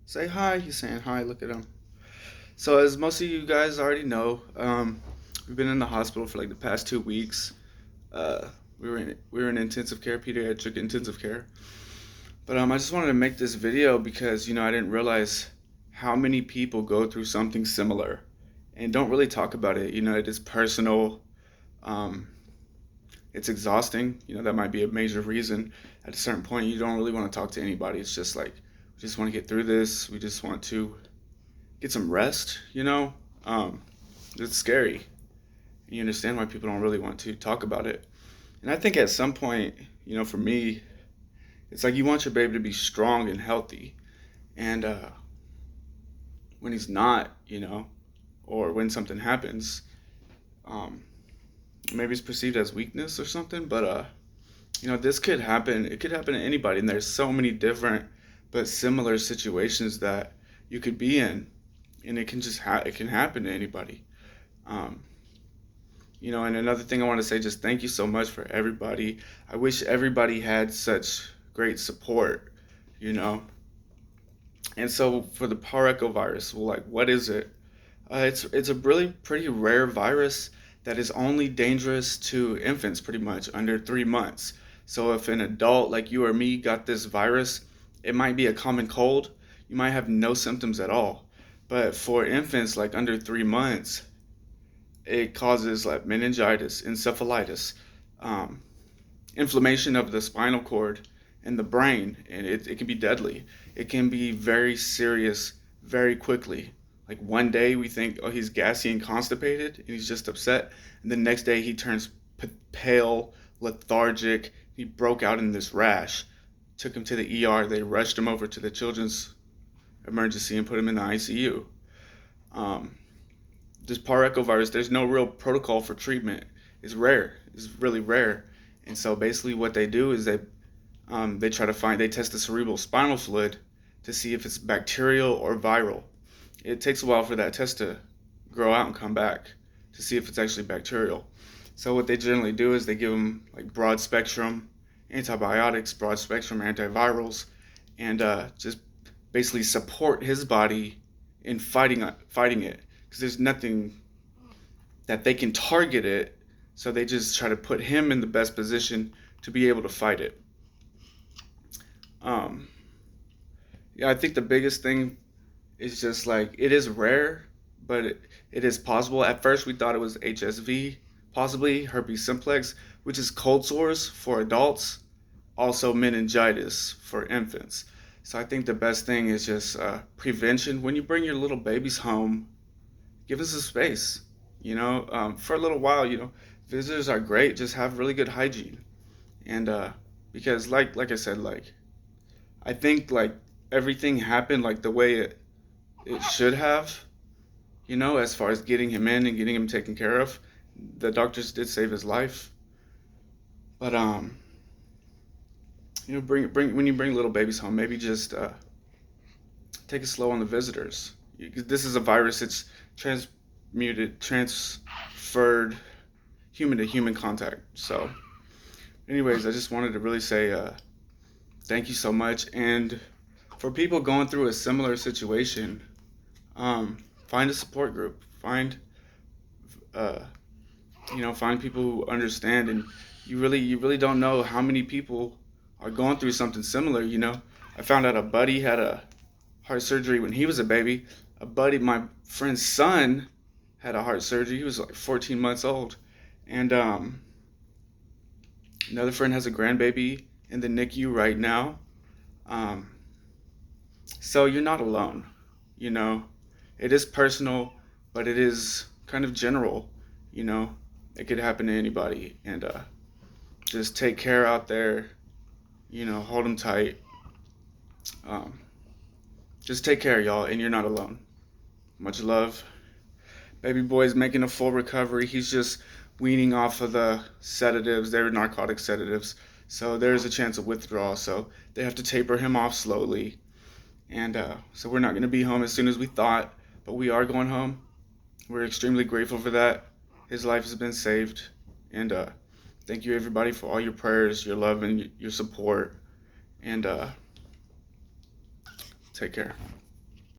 Say hi. He's saying hi. Look at him. So as most of you guys already know, we've been in the hospital for like the past 2 weeks. We were in intensive care, pediatric intensive care. But I just wanted to make this video because I didn't realize how many people go through something similar and don't really talk about it. It is personal. Um, it's exhausting. That might be a major reason. At a certain point, you don't really want to talk to anybody. It's just like we just want to get through this. We just want to get some rest. Um, it's scary. You understand why people don't really want to talk about it. And I think at some point, for me, it's like you want your baby to be strong and healthy. And when he's not, or when something happens, um, maybe it's perceived as weakness or something. But this could happen. It could happen to anybody. And there's so many different but similar situations that you could be in, and it can just it can happen to anybody. Um, and another thing I want to say, just thank you so much for everybody. I wish everybody had such great support, you know. And so for the parechovirus, well, like, what is it? It's a really pretty rare virus that is only dangerous to infants, pretty much under 3 months. So if an adult like you or me got this virus, it might be a common cold. You might have no symptoms at all. But for infants like under 3 months, it causes like meningitis, encephalitis, um, inflammation of the spinal cord and the brain, and it can be deadly. It can be very serious very quickly. Like one day we think, oh, he's gassy and constipated, and he's just upset, and the next day he turns pale, lethargic. He broke out in this rash. Took him to the ER. They rushed him over to the children's emergency and put him in the ICU. Um, this parechovirus, there's no real protocol for treatment. It's rare. It's really rare. And so basically what they do is they try to they test the cerebral spinal fluid to see if it's bacterial or viral. It takes a while for that test to grow out and come back to see if it's actually bacterial. So what they generally do is they give them like broad spectrum antibiotics, broad spectrum antivirals, and just basically support his body in fighting it, because there's nothing that they can target it, so they just try to put him in the best position to be able to fight it. Um, yeah, I think the biggest thing is just like it is rare, but it is possible. At first, we thought it was HSV, possibly herpes simplex, which is cold sores for adults, also meningitis for infants. So I think the best thing is just prevention. When you bring your little babies home, give us a space. For a little while. Visitors are great. Just have really good hygiene, and because like I said, like I think like everything happened like the way it should have. As far as getting him in and getting him taken care of, the doctors did save his life. But bring when you bring little babies home, maybe just take it slow on the visitors. This is a virus. It's transferred human to human contact. So, anyways, I just wanted to really say thank you so much. And for people going through a similar situation, find a support group. Uh, find people who understand. And you really don't know how many people are going through something similar. I found out a buddy had a heart surgery when he was a baby. My friend's son had a heart surgery. He was like 14 months old. And another friend has a grandbaby in the NICU right now. Um, so you're not alone. You know, it is personal, but it is kind of general. You know, it could happen to anybody. And just take care out there. Hold them tight. Um, just take care, y'all, and you're not alone. Much love. Baby boy's making a full recovery. He's just weaning off of the sedatives. They're narcotic sedatives. So there's a chance of withdrawal. So they have to taper him off slowly. And so we're not going to be home as soon as we thought, but we are going home. We're extremely grateful for that. His life has been saved. And thank you, everybody, for all your prayers, your love, and your support. And take care.